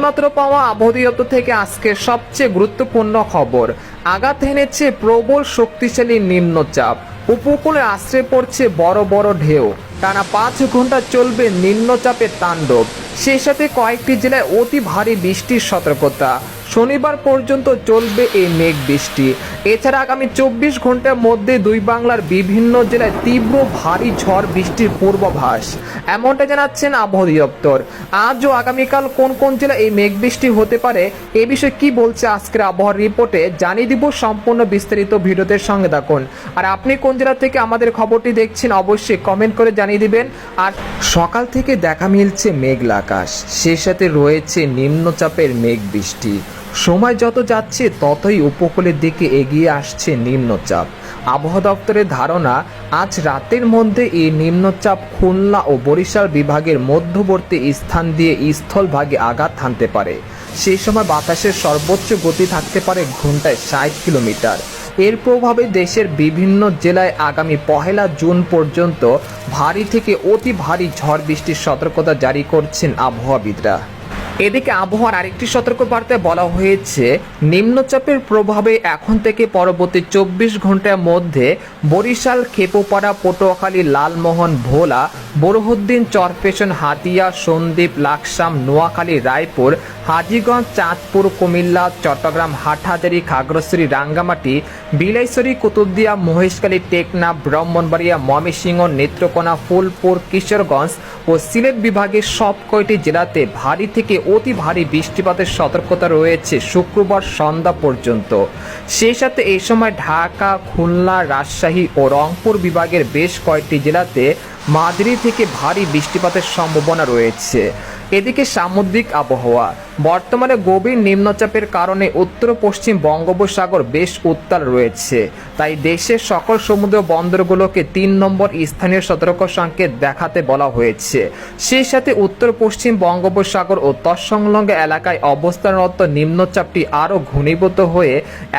এইমাত্র পাওয়া আবহাওয়া দপ্তর থেকে আজকে সবচেয়ে গুরুত্বপূর্ণ খবর। আঘাত এনেছে প্রবল শক্তিশালী নিম্নচাপ, উপকূলে আশ্রয় পড়ছে বড় বড় ঢেউ। টানা 5 ঘন্টা চলবে নিম্নচাপের তাণ্ডব, সেই সাথে কয়েকটি জেলায় অতি ভারী বৃষ্টির সতর্কতা। শনিবার পর্যন্ত চলবে এই মেঘ বৃষ্টি। এছাড়া আগামী 24 ঘন্টার মধ্যে দুই বাংলার বিভিন্ন জেলায় তীব্র ভারী ঝড় বৃষ্টির পূর্বাভাস, এমনটা জানাচ্ছেন আবহাওয়া দপ্তর। আজ ও আগামীকাল কোন কোন জেলায় এই মেঘ বৃষ্টি হতে পারে এ বিষয়ে কি বলছে আজকের আবহাওয়ার রিপোর্টে জানিয়ে দিব। সম্পূর্ণ বিস্তারিত ভিডিওতে সঙ্গে থাকুন। আর আপনি কোন জেলা থেকে আমাদের খবরটি দেখছেন অবশ্যই কমেন্ট করে জানিয়ে দিবেন। আর সকাল থেকে দেখা মিলছে মেঘলা আকাশ, সেই সাথে রয়েছে নিম্নচাপের মেঘ বৃষ্টি। সময় যত যাচ্ছে ততই উপকূলের দিকে এগিয়ে আসছে নিম্নচাপ। আবহাওয়া দপ্তরের ধারণা, আজ রাতের মধ্যে এই নিম্নচাপ খুলনা ও বরিশাল বিভাগের মধ্যবর্তী স্থান দিয়ে স্থলভাগে আঘাত হানতে পারে। সেই সময় বাতাসের সর্বোচ্চ গতি থাকতে পারে ঘন্টায় 60 কিলোমিটার। এর প্রভাবে দেশের বিভিন্ন জেলায় আগামী 1 জুন পর্যন্ত ভারী থেকে অতি ভারী ঝড় বৃষ্টির সতর্কতা জারি করছেন আবহাওয়াবিদরা। এদিকে আবহাওয়ার আরেকটি সতর্কবার্তায় বলা হয়েছে, নিম্নচাপের প্রভাবে এখন থেকে পরবর্তী 24 ঘন্টার মধ্যে বরিশাল, খেপুপাড়া, পটুয়াখালী, লালমোহন, ভোলা, বোরহানউদ্দিন, চরফ্যাশন, হাতিয়া, সন্দ্বীপ, লাকসাম, নোয়াখালী, রায়পুর, হাজীগঞ্জ, চাঁদপুর, কুমিল্লা, চট্টগ্রাম, হাটহাজারী, খাগড়াছড়ি, রাঙ্গামাটি, বিলাইছড়ি, কুতুবদিয়া, মহেশখালী, টেকনাফ, ব্রাহ্মণবাড়িয়া, ময়মনসিংহ, নেত্রকোনা, ফুলপুর, কিশোরগঞ্জ ও সিলেট বিভাগের সব কয়টি জেলাতে ভারী থেকে অতি ভারী বৃষ্টিপাতের সতর্কতা রয়েছে শুক্রবার সন্ধ্যা পর্যন্ত। সেই সাথে এই সময় ঢাকা, খুলনা, রাজশাহী ও রংপুর বিভাগের বেশ কয়েকটি জেলাতে মাঝারি থেকে ভারী বৃষ্টিপাতের সম্ভাবনা রয়েছে। এদিকে সামুদ্রিক আবহাওয়া, বর্তমানে গভীর নিম্নচাপের কারণে উত্তর পশ্চিম বঙ্গোপসাগর বেশ উত্তাল রয়েছে। তাই দেশের সকল সমুদ্র বন্দরগুলোকে 3 নম্বর স্থানীয় সতর্ক সংকেত দেখাতে বলা হয়েছে। সেই সাথে উত্তর পশ্চিম বঙ্গোপসাগর ও তৎসংলগ্ন এলাকায় অবস্থানরত নিম্নচাপটি আরও ঘনীভূত হয়ে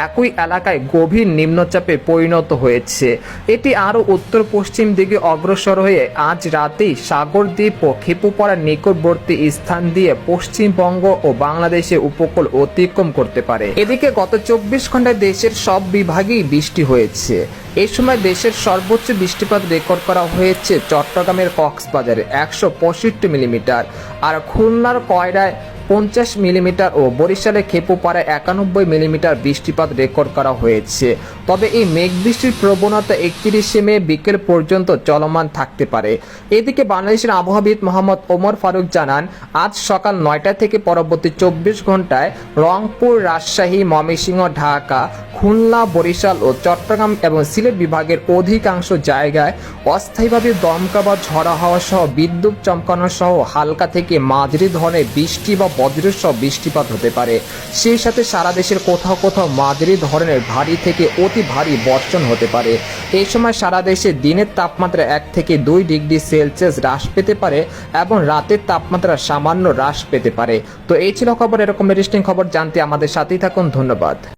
একই এলাকায় গভীর নিম্নচাপে পরিণত হয়েছে। এটি আরও উত্তর পশ্চিম দিকে অগ্রসর হয়ে আজ রাতেই সাগরদ্বীপ ও খেপুপাড়ার নিকটবর্তী স্থান দিয়ে পশ্চিমবঙ্গ ও বাংলাদেশের উপকূল অতিক্রম করতে পারে। এদিকে গত 24 ঘন্টায় দেশের সব বিভাগেই বৃষ্টি হয়েছে। এই সময় দেশের সর্বোচ্চ বৃষ্টিপাত রেকর্ড করা হয়েছে চট্টগ্রামের কক্সবাজারে 165 মিলিমিটার, আর খুলনার কয়রায় 50 মিলিমিটার ও বরিশালে খেপুপাড়ায় 91 মিলিমিটার বৃষ্টিপাত রেকর্ড করা হয়েছে। তবে এই মেঘ বৃষ্টির প্রবণতা 31 মে বিকেল পর্যন্ত চলমান থাকতে পারে। এদিকে বাংলাদেশের আবহাওয়াবিদ মোহাম্মদ ওমর ফারুক জানান, আজ সকাল 9টা থেকে পরবর্তী 24 ঘন্টায় রংপুর, রাজশাহী, ময়মনসিংহ, ঢাকা, খুলনা, বরিশাল ও চট্টগ্রাম এবং সিলেট বিভাগের অধিকাংশ জায়গায় অস্থায়ীভাবে দমকা বা ঝড়ো হাওয়া সহ বিদ্যুৎ চমকানো সহ হালকা থেকে মাঝারি ধরনের বৃষ্টি বা বজ্রসহ বৃষ্টিপাত হতে পারে। সেই সাথে সারা দেশের কোথাও কোথাও মাঝারি ধরনের ভারী থেকে অতি ভারী বর্ষণ হতে পারে। এই সময় সারা দেশে দিনের তাপমাত্রা 1 থেকে 2 ডিগ্রি সেলসিয়াস হ্রাস পেতে পারে এবং রাতের তাপমাত্রা সামান্য হ্রাস পেতে পারে। তো এই ছিল খবর। এরকম ইন্টারেস্টিং খবর জানতে আমাদের সাথেই থাকুন। ধন্যবাদ।